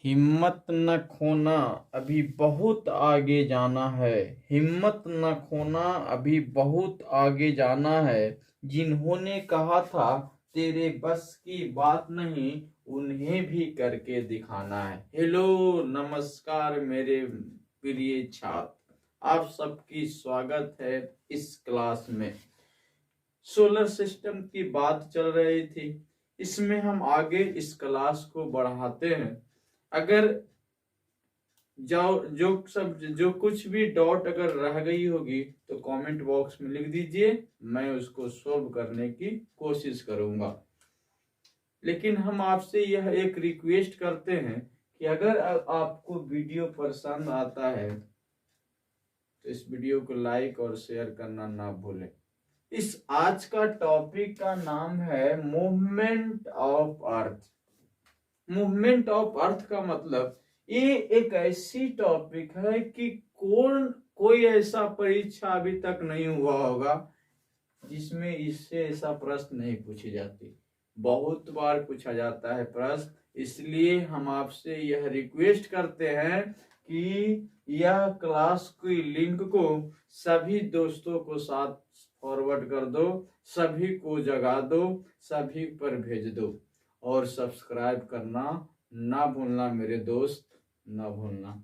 हिम्मत न खोना, अभी बहुत आगे जाना है। हिम्मत न खोना, अभी बहुत आगे जाना है। जिन्होंने कहा था तेरे बस की बात नहीं, उन्हें भी करके दिखाना है। हेलो, नमस्कार मेरे प्रिय छात्र, आप सबकी स्वागत है इस क्लास में। सोलर सिस्टम की बात चल रही थी, इसमें हम आगे इस क्लास को बढ़ाते हैं। अगर जो कुछ भी डॉट अगर रह गई होगी तो कमेंट बॉक्स में लिख दीजिए, मैं उसको सोल्व करने की कोशिश करूंगा। लेकिन हम आपसे यह एक रिक्वेस्ट करते हैं कि अगर आपको वीडियो पसंद आता है तो इस वीडियो को लाइक और शेयर करना ना भूलें। इस आज का टॉपिक का नाम है movement of earth. Movement of अर्थ का मतलब ये एक ऐसी टॉपिक है कि कोई ऐसा परीक्षा अभी तक नहीं हुआ होगा जिसमें इससे ऐसा प्रश्न नहीं पूछी जाती। बहुत बार पूछा जाता है प्रश्न, इसलिए हम आपसे यह रिक्वेस्ट करते हैं कि यह क्लास की लिंक को सभी दोस्तों को साथ फॉरवर्ड कर दो, सभी को जगा दो, सभी पर भेज दो और सब्सक्राइब करना ना भूलना मेरे दोस्त, ना भूलना।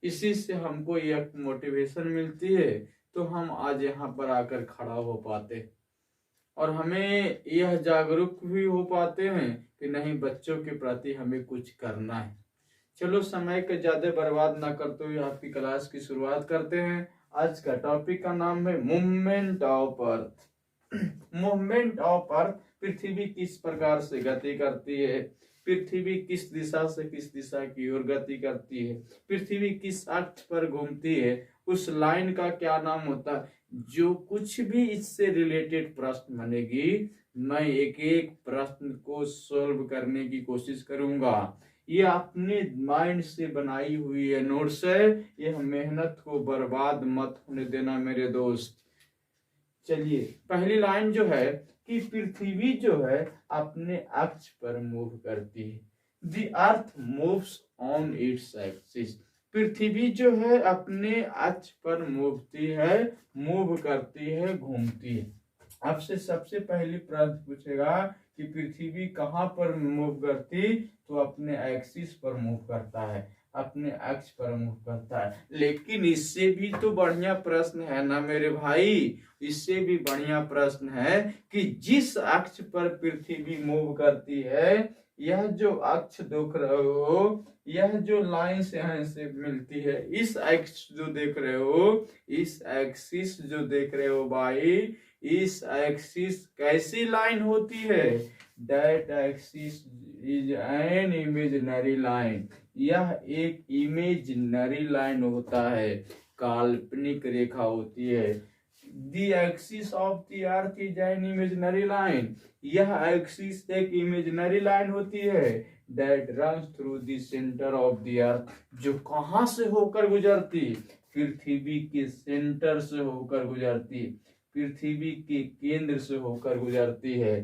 इसी से हमको एक मोटिवेशन मिलती है, तो हम आज यहाँ पर आकर खड़ा हो पाते और हमें यह जागरूक भी हो पाते हैं कि नहीं, बच्चों के प्रति हमें कुछ करना है। चलो, समय का ज्यादा बर्बाद ना करते हुए आपकी क्लास की शुरुआत करते हैं। आज का टॉपिक का नाम है movement of earth. Movement of earth, पृथ्वी किस प्रकार से गति करती है, पृथ्वी किस दिशा से किस दिशा की ओर गति करती है, पृथ्वी किस अक्ष पर घूमती है, उस लाइन का क्या नाम होता है। जो कुछ भी इससे रिलेटेड प्रश्न बनेगी, मैं एक एक प्रश्न को सॉल्व करने की कोशिश करूंगा। ये अपने माइंड से बनाई हुई है, नोट्स है, यह मेहनत को बर्बाद मत होने देना मेरे दोस्त। चलिए, पहली लाइन जो है कि पृथ्वी जो है अपने अक्ष पर मूव करती है। The earth moves on its axis. पृथ्वी जो है अपने अक्ष पर मूव करती है, घूमती है। आपसे सबसे पहली प्रश्न पूछेगा कि पृथ्वी कहाँ पर मूव करती, तो अपने एक्सिस पर मूव करता है, अपने अक्ष पर मूव करता है। लेकिन इससे भी तो बढ़िया प्रश्न है ना मेरे भाई, इससे भी बढ़िया प्रश्न है कि जिस अक्ष पर पृथ्वी मूव करती है, यह जो अक्ष देख रहे हो, यह जो लाइन से यहाँ से मिलती है, इस एक्स जो देख रहे हो, इस एक्सिस जो देख रहे हो भाई, इस एक्सिस कैसी लाइन होती है? That axis is an imaginary line. यह एक इमेजिनरी लाइन होता है, काल्पनिक रेखा होती है। The axis of the earth is an imaginary line. यह एक्सिस एक इमेजिनरी लाइन होती है that runs through the center of the earth, जो कहां से होकर गुजरती? पृथ्वी के सेंटर से होकर गुजरती, पृथ्वी के केंद्र से होकर गुजरती है।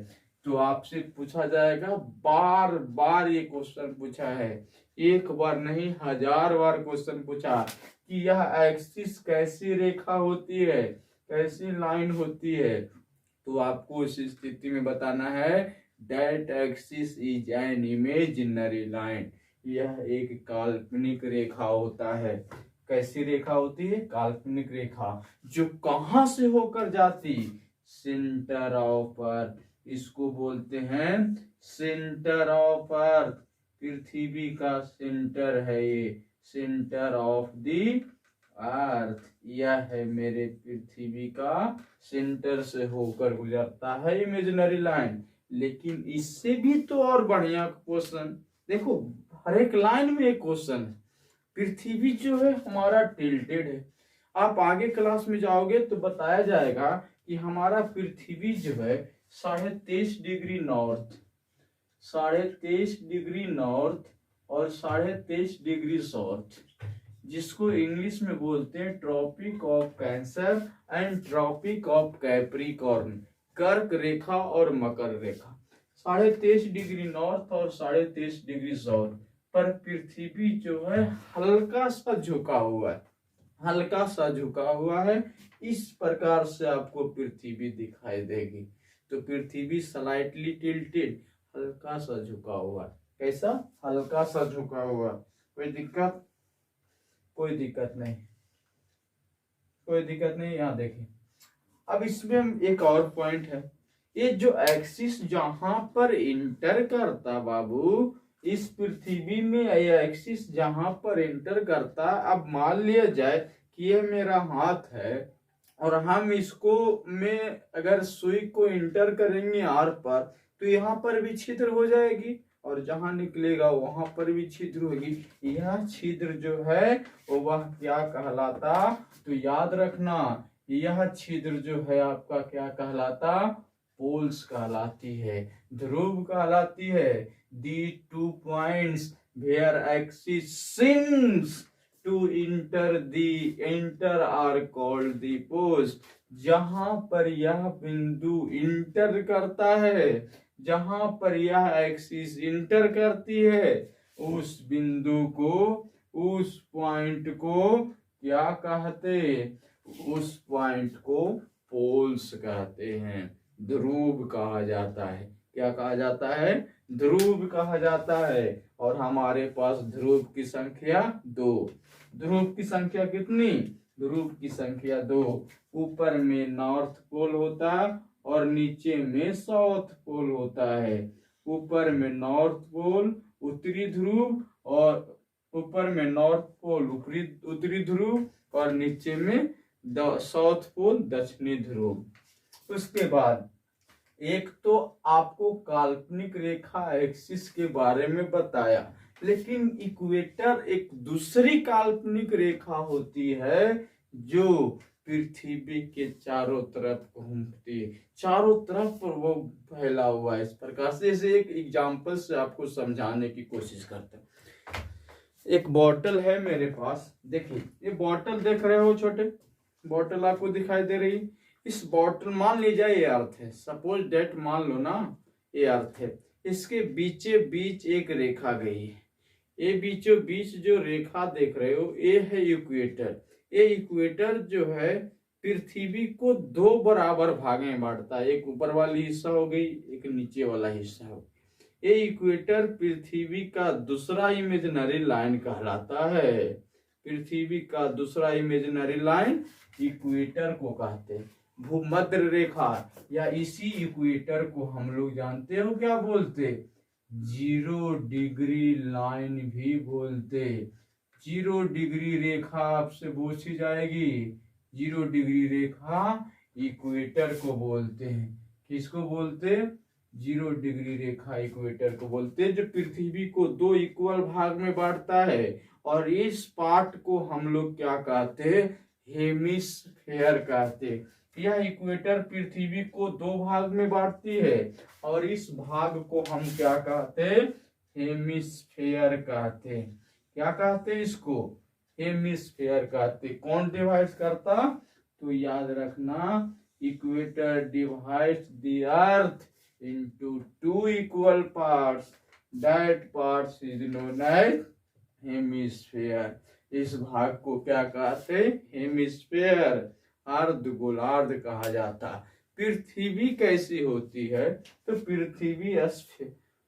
तो आपसे पूछा जाएगा, बार बार ये क्वेश्चन पूछा है, एक बार नहीं 1000 बार क्वेश्चन पूछा कि यह एक्सिस कैसी रेखा होती है, कैसी लाइन होती है। तो आपको इस स्थिति में बताना है that axis is an imaginary line. यह एक काल्पनिक रेखा होता है। कैसी रेखा होती है? काल्पनिक रेखा, जो कहां से होकर जाती? Centre of earth. इसको बोलते हैं सेंटर ऑफ अर्थ। पृथ्वी का सेंटर है ये, सेंटर ऑफ द अर्थ। यह है मेरे पृथ्वी का सेंटर से होकर गुजरता है इमेजिनरी लाइन। लेकिन इससे भी तो और बढ़िया क्वेश्चन देखो, हर एक लाइन में एक क्वेश्चन है। पृथ्वी जो है हमारा टिल्टेड है। आप आगे क्लास में जाओगे तो बताया जाएगा कि हमारा पृथ्वी जो है 23.5 डिग्री नॉर्थ, 23.5 डिग्री नॉर्थ और 23.5 डिग्री साउथ, जिसको इंग्लिश में बोलते हैं tropic of cancer and tropic of capricorn, कर्क रेखा और मकर रेखा। 23.5 डिग्री नॉर्थ और 23.5 डिग्री साउथ पर पृथ्वी जो है हल्का सा झुका हुआ है, हल्का सा झुका हुआ है। इस प्रकार से आपको पृथ्वी दिखाई देगी। तो पृथ्वी स्लाइटली टिल्टेड, हल्का सा झुका हुआ है। कैसा? हल्का सा झुका हुआ। कोई दिक्कत? कोई दिक्कत नहीं, कोई दिक्कत नहीं। यहाँ देखिए, अब इसमें एक और पॉइंट है, ये जो एक्सिस जहां पर इंटर करता बाबू, इस पृथ्वी में ये एक्सिस जहां पर इंटर करता, अब मान लिया जाए कि ये मेरा हाथ है और हम इसको में अगर सुई को इंटर करेंगे आर पर, तो यहाँ पर भी छिद्र हो जाएगी और जहां निकलेगा वहां पर भी छिद्र होगी। यह छिद्र जो है वो वह क्या कहलाता? तो याद रखना, यह छिद्र जो है आपका क्या कहलाता? पोल्स कहलाती है, ध्रुव कहलाती है। दी 2 points where axis seems to enter are called the poles। जहां पर यह बिंदु इंटर करता है, जहां पर यह एक्सिस इंटर करती है, उस बिंदु को, उस पॉइंट को क्या कहते? उस पॉइंट को पोल्स कहते हैं, ध्रुव कहा जाता है। क्या कहा जाता है? ध्रुव कहा जाता है। और हमारे पास ध्रुव की संख्या 2। ध्रुव की संख्या कितनी? ध्रुव की संख्या 2। ऊपर में नॉर्थ पोल होता है और नीचे में साउथ पोल होता है। ऊपर में नॉर्थ पोल उत्तरी ध्रुव, और ऊपर में नॉर्थ पोल उत्तरी ध्रुव, और नीचे में साउथ पोल दक्षिणी ध्रुव। उसके बाद एक तो आपको काल्पनिक रेखा एक्सिस के बारे में बताया, लेकिन इक्वेटर एक दूसरी काल्पनिक रेखा होती है जो पृथ्वी के चारों तरफ घूमती है, चारों तरफ पर वो फैला हुआ है। इस प्रकार से इसे एक एग्जाम्पल से आपको समझाने की कोशिश करते हैं। एक बॉटल है मेरे पास, देखिए ये बॉटल देख रहे हो, छोटे बॉटल आपको दिखाई दे रही। इस बॉटल मान लीजिए ये अर्थ है, सपोज डेट मान लो ना, ये अर्थ है। इसके बीचे बीच एक रेखा गई है, ये बीचों बीच जो रेखा देख रहे हो ये है इक्वेटर। ये इक्वेटर जो है पृथ्वी को 2 बराबर भागों में बांटता है, एक ऊपर वाली हिस्सा हो गई, एक नीचे वाला हिस्सा हो। ये इक्वेटर पृथ्वी का दूसरा इमेजिनरी लाइन कहलाता है। पृथ्वी का दूसरा इमेजिनरी लाइन इक्वेटर को कहते हैं। भूमध्य रेखा या इसी इक्वेटर को हम लोग जानते हो क्या बोलते? 0 डिग्री लाइन भी बोलते। 0 डिग्री रेखा आपसे पूछी जाएगी। 0 डिग्री रेखा इक्वेटर को बोलते हैं। किसको बोलते? 0 डिग्री रेखा इक्वेटर को बोलते हैं, जो पृथ्वी को 2 इक्वल भाग में बांटता है। और इस पार्ट को हम लोग क्या कहते हैं? हेमिस्फेयर कहते हैं। यह इक्वेटर पृथ्वी को 2 भाग में बांटती है और इस भाग को हम क्या कहते हैं? हेमिस्फेयर कहते हैं। क्या कहते हैं इसको? हेमिस्फेयर कहते हैं। कौन डिवाइड करता? तो याद रखना, equator divides the earth into 2 equal parts, that parts is known as hemisphere। इस भाग को क्या कहते? हेमिस्फेयर, अर्ध गोलार्ध कहा जाता। पृथ्वी कैसी होती है? तो पृथ्वी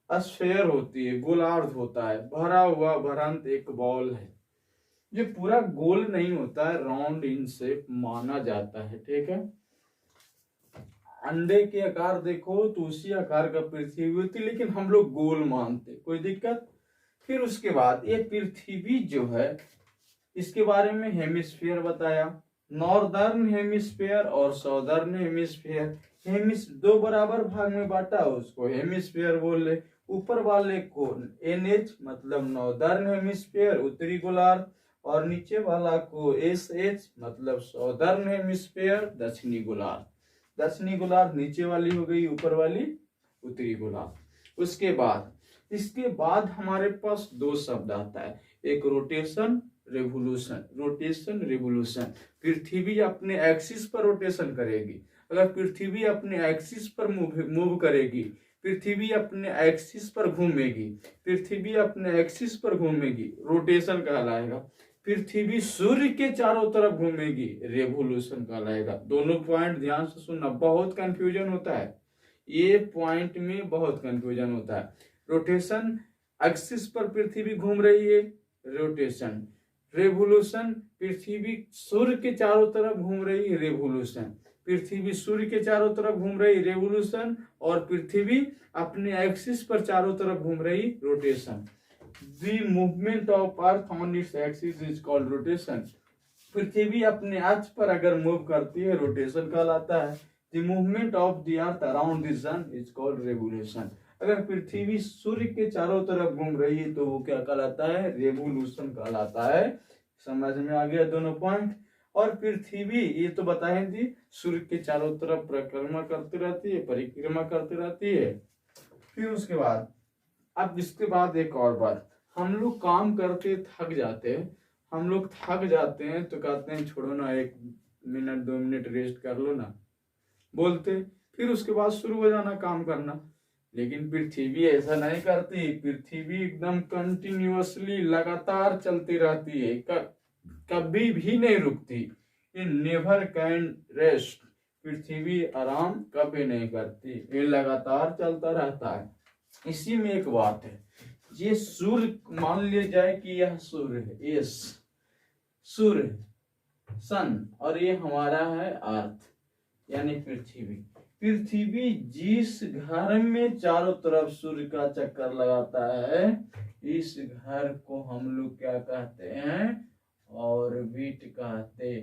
स्फेयर होती है, गोलार्ध होता है, भरा हुआ भरंत एक बॉल है जो पूरा गोल नहीं होता है, राउंड इन शेप माना जाता है। ठीक है, अंडे के आकार देखो तो उसी आकार का पृथ्वी होती, लेकिन हम लोग गोल मानते। कोई दिक्कत? फिर उसके बाद ये पृथ्वी जो है, इसके बारे में हेमिस्फीयर बताया, नॉर्दर्न हेमिस्फीयर और साउदर्न हेमिस्फीयर। 2 बराबर भाग में बांटा, उसको हेमिस्फीयर बोल ले। ऊपर वाले को NH मतलब नॉर्दर्न हेमिस्फीयर उत्तरी गोलार्ध, और नीचे वाला को SH मतलब साउदर्न हेमिस्फीयर दक्षिणी गोलार्ध। दक्षिणी गोलार्ध नीचे वाली हो गई, ऊपर वाली उत्तरी गोलार्ध। उसके बाद इसके बाद हमारे पास 2 शब्द आता है, एक रोटेशन रेवोल्यूशन। रोटेशन रेवोल्यूशन, पृथ्वी अपने एक्सिस पर रोटेशन करेगी। अगर पृथ्वी अपने एक्सिस पर मूव करेगी पृथ्वी अपने एक्सिस पर घूमेगी, पृथ्वी अपने एक्सिस पर घूमेगी, रोटेशन कहलाएगा। पृथ्वी सूर्य के चारों तरफ घूमेगी, रेवोल्यूशन कहलाएगा। दोनों पॉइंट ध्यान से सुनना, बहुत कंफ्यूजन होता है, ये पॉइंट में बहुत कंफ्यूजन होता है। रोटेशन, एक्सिस पर पृथ्वी घूम रही है, रोटेशन। रेवोल्यूशन, पृथ्वी सूर्य के चारों तरफ घूम रही है, रेवोल्यूशन। पृथ्वी सूर्य के चारों तरफ घूम रही, रेवोल्यूशन। और पृथ्वी अपने एक्सिस पर चारों तरफ घूम रही, rotation. The movement of earth on its axis is called rotation. पृथ्वी अपने अक्ष पर अगर मूव करती है, रोटेशन कहलाता है। The movement of the earth around the sun is called revolution. अगर पृथ्वी सूर्य के चारों तरफ घूम रही है तो वो क्या कहलाता है, रेवोल्यूशन कहलाता है। समझ में आ गया दोनों पॉइंट। और पृथ्वी, ये तो बताए थी, सूर्य के चारों तरफ परिक्रमा करती रहती है, परिक्रमा करती रहती है। फिर उसके बाद, अब इसके बाद एक और बात, हम लोग काम करके थक जाते हैं, हम लोग थक जाते हैं तो कहते हैं छोड़ो ना, 1 मिनट 2 मिनट रेस्ट कर लो ना, बोलते, फिर उसके बाद शुरू हो जाना काम करना। लेकिन पृथ्वी ऐसा नहीं करती, पृथ्वी एकदम कंटिन्यूअसली लगातार चलती रहती है, कभी भी नहीं रुकती। ये नेवर कैन रेस्ट, पृथ्वी आराम कभी नहीं करती, ये लगातार चलता रहता है। इसी में एक बात है, ये सूर्य, मान लिया जाए कि यह सूर्य है, ये सूर्य सन, और ये हमारा है अर्थ यानी पृथ्वी। पृथ्वी जिस घर में चारों तरफ सूर्य का चक्कर लगाता है, इस घर को हम लोग क्या कहते हैं, ऑर्बिट कहते।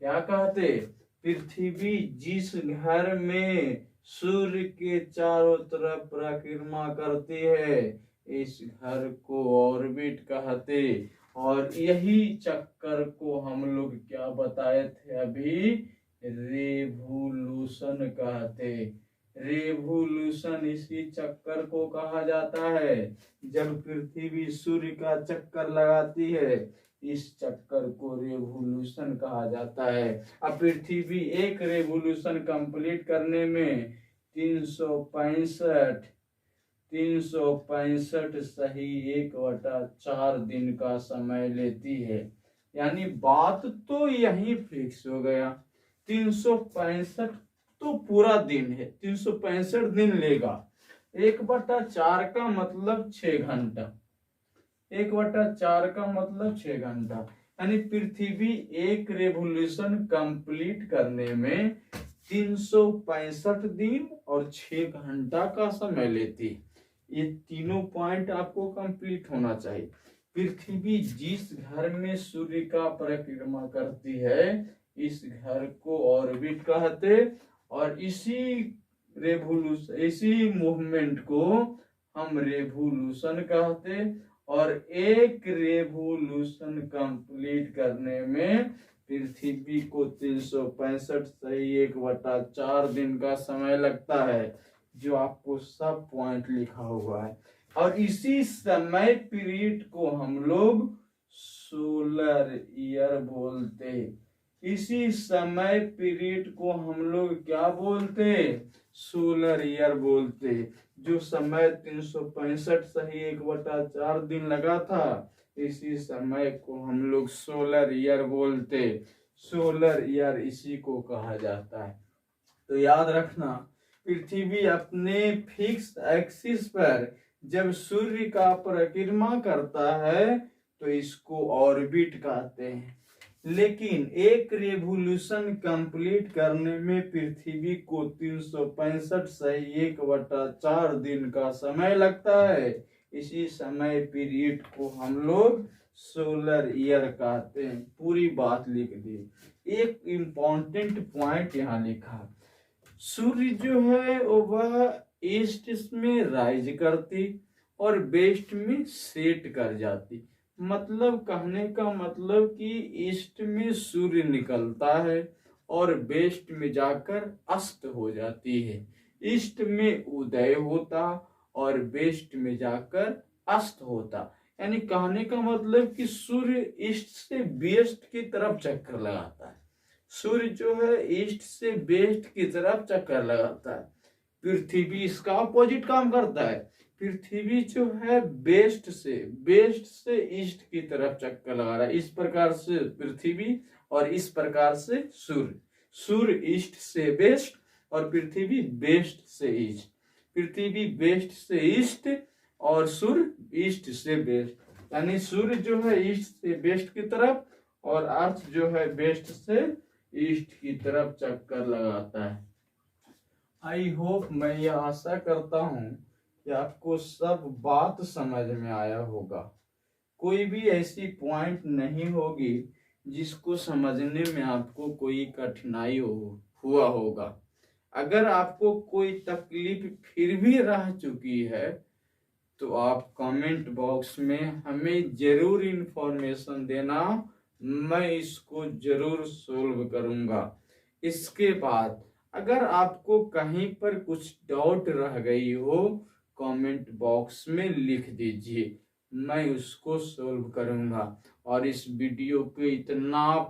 क्या कहते, पृथ्वी जिस घर में सूर्य के चारों तरफ परिक्रमा करती है, इस घर को ऑर्बिट कहते। और यही चक्कर को हम लोग क्या बताए थे अभी, रेवोल्यूशन कहते। रेवोल्यूशन इसी चक्कर को कहा जाता है। जब पृथ्वी सूर्य का चक्कर लगाती है, इस चक्कर को रेवोल्यूशन कहा जाता है। अब पृथ्वी एक रेवोल्यूशन कंप्लीट करने में 365 सही 1/4 दिन का समय लेती है। यानी बात तो यही फिक्स हो गया, 365 तो पूरा दिन है, 365 दिन लेगा। 1/4 का मतलब 6 घंटा, 1/4 का मतलब 6 घंटा। यानी पृथ्वी एक रेवोल्यूशन कंप्लीट करने में 365 दिन और 6 घंटा का समय लेती। ये तीनों पॉइंट आपको कंप्लीट होना चाहिए। पृथ्वी जिस घर में सूर्य का परिक्रमा करती है, इस घर को ऑर्बिट कहते। और इसी रेवोल्यूशन, इसी मूवमेंट को हम रेवोल्यूशन कहते। और एक रेवोल्यूशन कंप्लीट करने में पृथ्वी को 365 सही 1/4 दिन का समय लगता है, जो आपको सब पॉइंट लिखा हुआ है। और इसी समय पीरियड को हम लोग सोलर ईयर बोलते। इसी समय पीरियड को हम लोग क्या बोलते, सोलर ईयर बोलते। जो समय 365 सही 1/4 दिन लगा था, इसी समय को हम लोग सोलर ईयर बोलते। सोलर ईयर इसी को कहा जाता है। तो याद रखना, पृथ्वी अपने फिक्स एक्सिस पर जब सूर्य का परिक्रमा करता है तो इसको ऑर्बिट कहते हैं। लेकिन एक रेवोल्यूशन कंप्लीट करने में पृथ्वी को 365 सही 1/4 दिन का समय लगता है। इसी समय पीरियड को हम लोग सोलर ईयर कहते हैं। पूरी बात लिख दी। एक इम्पोर्टेंट पॉइंट यहाँ लिखा, सूर्य जो है वह ईस्ट में राइज करती और वेस्ट में सेट कर जाती। मतलब कहने का मतलब कि ईस्ट में सूर्य निकलता है और वेस्ट में जाकर अस्त हो जाती है। ईस्ट में उदय होता और वेस्ट में जाकर अस्त होता। यानी कहने का मतलब कि सूर्य ईस्ट से वेस्ट की तरफ चक्कर लगाता है। सूर्य जो है ईस्ट से वेस्ट की तरफ चक्कर लगाता है। पृथ्वी इसका अपोजिट काम करता है। पृथ्वी जो है वेस्ट से ईस्ट की तरफ चक्कर लगा रहा है। इस प्रकार से पृथ्वी और इस प्रकार से सूर्य। सूर्य ईस्ट से वेस्ट और पृथ्वी वेस्ट से ईस्ट। पृथ्वी वेस्ट से ईस्ट और सूर्य ईस्ट से वेस्ट, यानी सूर्य जो है ईस्ट से वेस्ट की तरफ और अर्थ जो है वेस्ट से ईस्ट की तरफ चक्कर लगाता है। आई होप, मैं यह आशा करता हूं कि आपको सब बात समझ में आया होगा। कोई भी ऐसी पॉइंट नहीं होगी जिसको समझने में आपको कोई कठिनाई हुआ होगा। अगर आपको कोई तकलीफ फिर भी रह चुकी है तो आप कमेंट बॉक्स में हमें जरूर इंफॉर्मेशन देना, मैं इसको जरूर सोल्व करूंगा। इसके बाद अगर आपको कहीं पर कुछ डाउट रह गई हो कमेंट बॉक्स में लिख दीजिए, मैं उसको सोल्व करूंगा। और इस वीडियो को इतना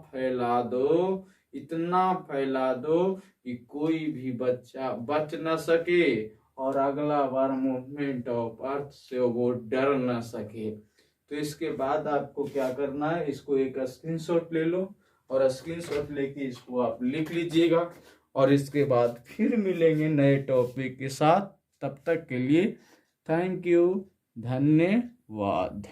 फैला दो कि कोई भी बच्चा बच न सके और अगला बार मूवमेंट ऑफ अर्थ से वो डर न सके। तो इसके बाद आपको क्या करना है, इसको एक स्क्रीनशॉट ले लो और स्क्रीनशॉट लेके इसको आप लिख लीजिएगा। और इसके बाद फिर मिलेंगे नए टॉपिक के साथ। तब तक के लिए थैंक यू, धन्यवाद।